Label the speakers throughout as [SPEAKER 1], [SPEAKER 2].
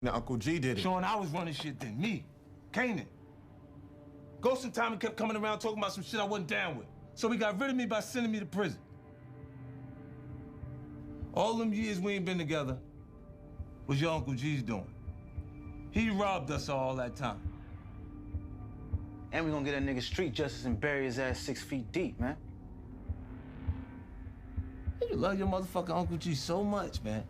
[SPEAKER 1] Now, Uncle G did it.
[SPEAKER 2] Showing I was running shit than me. Kanan. Ghost and Tommy kept coming around talking about some shit I wasn't down with. So he got rid of me by sending me to prison. All them years we ain't been together was your Uncle G's doing. He robbed us all that time.
[SPEAKER 3] And we gonna get that nigga street justice and bury his ass 6 feet deep, man.
[SPEAKER 2] You love your motherfucking Uncle G so much, man.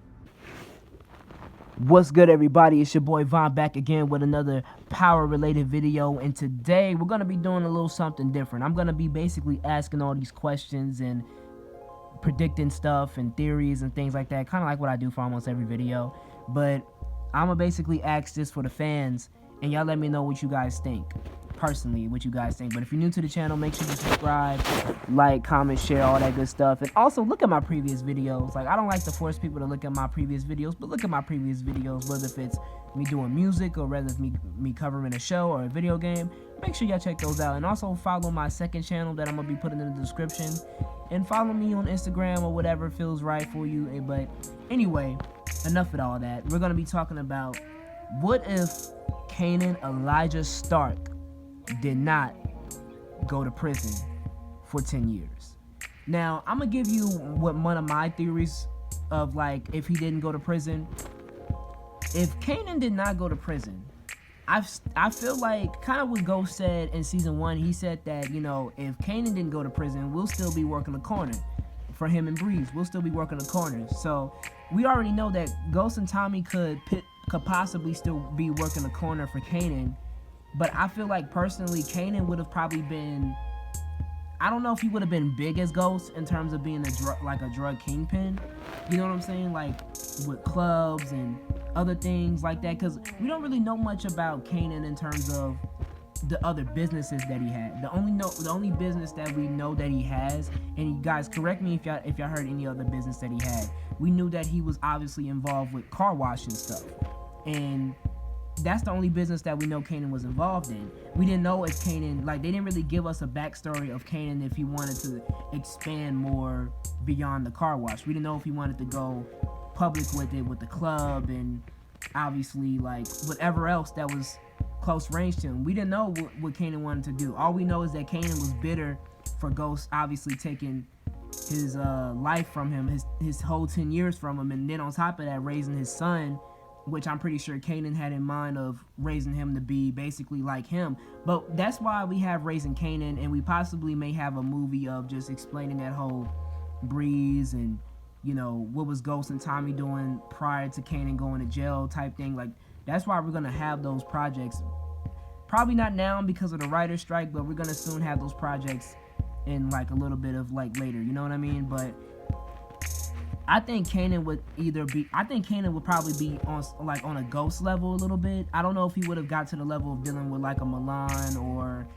[SPEAKER 4] What's good, everybody? It's your boy Von back again with another power-related video, and today we're gonna be doing a little something different. I'm gonna be basically asking all these questions and predicting stuff and theories and things like that, kind of like what I do for almost every video. But I'm gonna basically ask this for the fans, and y'all let me know what you guys think. Personally, what you guys think. But if you're new to the channel, make sure you subscribe, like, comment, share, all that good stuff. And also look at my previous videos. Like, I don't like to force people to look at my previous videos, but look at my previous videos, whether if it's me doing music or whether it's me covering a show or a video game. Make sure y'all check those out. And also follow my second channel that I'm gonna be putting in the description, and follow me on Instagram or whatever feels right for you. But anyway, enough of all that. We're gonna be talking about, what if Kanan Elijah Stark did not go to prison for 10 years. Now, I'm gonna give you what one of my theories of, like, if he didn't go to prison. If Kanan did not go to prison, I feel like, kind of what Ghost said in season 1, he said that, you know, if Kanan didn't go to prison, we'll still be working the corner for him and Breeze. We'll still be working the corners. So we already know that Ghost and Tommy could possibly still be working the corner for Kanan. But I feel like, personally, Kanan would have probably been, I don't know if he would have been big as Ghost in terms of being a drug kingpin. You know what I'm saying? Like, with clubs and other things like that. Because we don't really know much about Kanan in terms of the other businesses that he had. The only business that we know that he has, and you guys correct me if y'all heard any other business that he had. We knew that he was obviously involved with car wash and stuff. And that's the only business that we know Kanan was involved in. We didn't know if Kanan, like, they didn't really give us a backstory of Kanan if he wanted to expand more beyond the car wash. We didn't know if he wanted to go public with it, with the club, and obviously, like, whatever else that was close range to him. We didn't know what Kanan wanted to do. All we know is that Kanan was bitter for Ghost obviously taking his life from him, his whole 10 years from him, and then on top of that, raising his son, which I'm pretty sure Kanan had in mind of raising him to be basically like him. But that's why we have Raising Kanan, and we possibly may have a movie of just explaining that whole Breeze and, you know, what was Ghost and Tommy doing prior to Kanan going to jail type thing. Like, that's why we're going to have those projects. Probably not now because of the writer's strike, but we're going to soon have those projects in, like, a little bit of, like, later. You know what I mean? But I think Kanan would probably be on a Ghost level a little bit. I don't know if he would have got to the level of dealing with, like, a Milan or,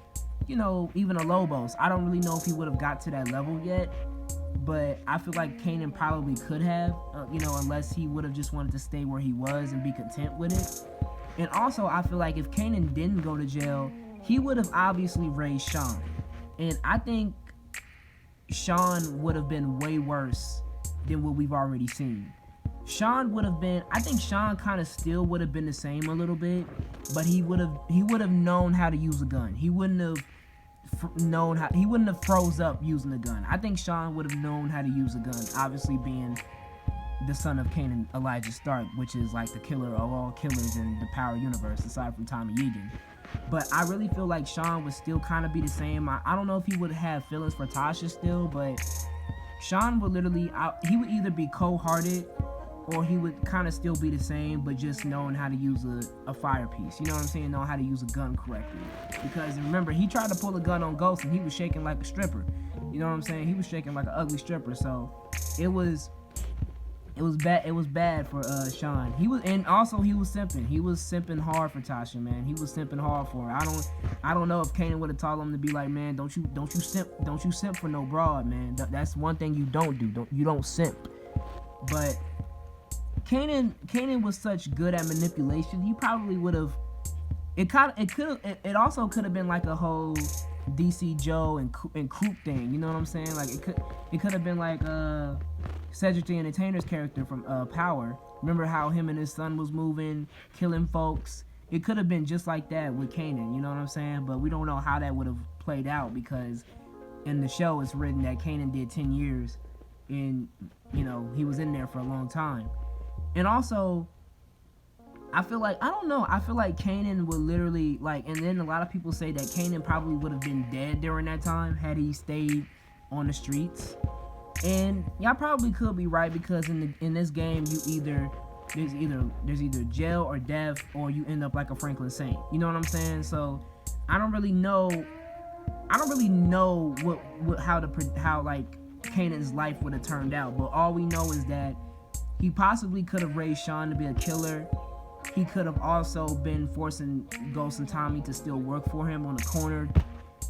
[SPEAKER 4] you know, even a Lobos. I don't really know if he would have got to that level yet, but I feel like Kanan probably could have, you know, unless he would have just wanted to stay where he was and be content with it. And also, I feel like if Kanan didn't go to jail, he would have obviously raised Sean. And I think Sean would have been way worse than what we've already seen. Sean would have been, I think Sean kind of still would have been the same a little bit, but he would have known how to use a gun. He wouldn't have froze up using a gun. I think Sean would have known how to use a gun, obviously being the son of Kanan Elijah Stark, which is like the killer of all killers in the Power universe aside from Tommy Egan. But I really feel like Sean would still kind of be the same. I don't know if he would have feelings for Tasha still, but Sean would literally, he would either be cold-hearted or he would kind of still be the same, but just knowing how to use a fire piece. You know what I'm saying? Knowing how to use a gun correctly. Because remember, he tried to pull a gun on Ghost and he was shaking like a stripper. You know what I'm saying? He was shaking like an ugly stripper. So it was bad. It was bad for Sean. He was simping. He was simping hard for Tasha, man. He was simping hard for her. I don't know if Kanan would have told him to be like, man, don't you simp for no broad, man. That's one thing you don't do. You don't simp. But Kanan was such good at manipulation. He probably would have. It also could have been like a whole DC Joe and Coop thing. You know what I'm saying? Like, it could have been like Cedric the Entertainer's character from Power, Remember how him and his son was moving, killing folks? It could have been just like that with Kanan, you know what I'm saying? But we don't know how that would have played out because in the show it's written that Kanan did 10 years and, you know, he was in there for a long time. And also, I feel like, I don't know, I feel like Kanan would literally, like, and then a lot of people say that Kanan probably would have been dead during that time had he stayed on the streets. And y'all probably could be right because in this game, there's either jail or death, or you end up like a Franklin Saint. You know what I'm saying? So I don't really know how like Kanan's life would have turned out. But all we know is that he possibly could have raised Sean to be a killer. He could have also been forcing Ghost and Tommy to still work for him on the corner,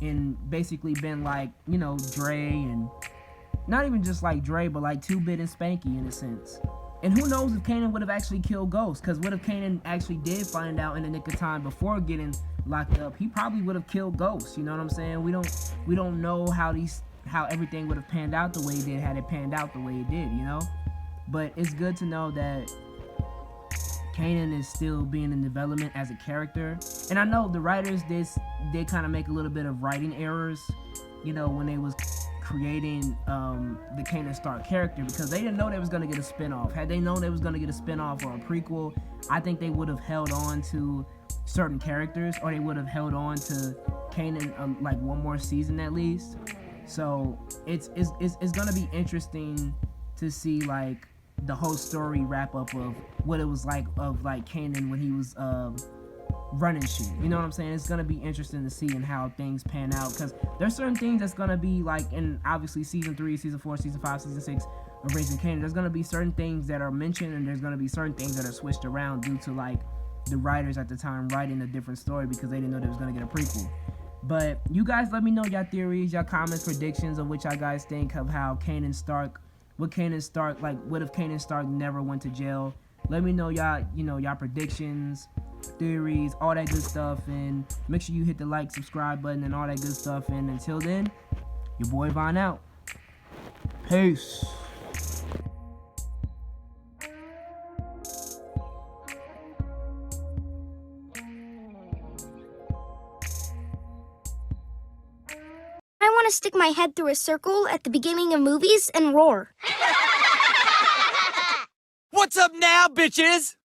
[SPEAKER 4] and basically been like, you know, Dre, and not even just like Dre, but like 2-Bit and Spanky in a sense. And who knows if Kanan would have actually killed Ghost? Because what if Kanan actually did find out in the nick of time before getting locked up? He probably would have killed Ghost. You know what I'm saying? We don't know how everything would have panned out the way it did had it panned out the way it did. You know, but it's good to know that Kanan is still being in development as a character. And I know the writers did kind of make a little bit of writing errors, you know, when they was creating the Kanan Stark character, because they didn't know they was going to get a spinoff. Had they known they was going to get a spinoff or a prequel, I think they would have held on to certain characters, or they would have held on to Kanan like one more season at least. So it's going to be interesting to see like the whole story wrap up of what it was like of like Kanan when he was running shit. You know what I'm saying? It's gonna be interesting to see and how things pan out, because there's certain things that's gonna be like in obviously season 3, season 4, season 5, season 6 of Raising Kanan. There's gonna be certain things that are mentioned, and there's gonna be certain things that are switched around due to like the writers at the time writing a different story because they didn't know they was gonna get a prequel. But you guys let me know y'all theories, y'all comments, predictions of what y'all guys think of how Kanan Stark, what Kanan Stark, like what if Kanan Stark never went to jail? Let me know y'all, you know, y'all predictions, theories, all that good stuff, and make sure you hit the like, subscribe button, and all that good stuff. And until then, your boy Von out. Peace.
[SPEAKER 1] I want to stick my head through a circle at the beginning of movies and roar.
[SPEAKER 5] What's up now, bitches?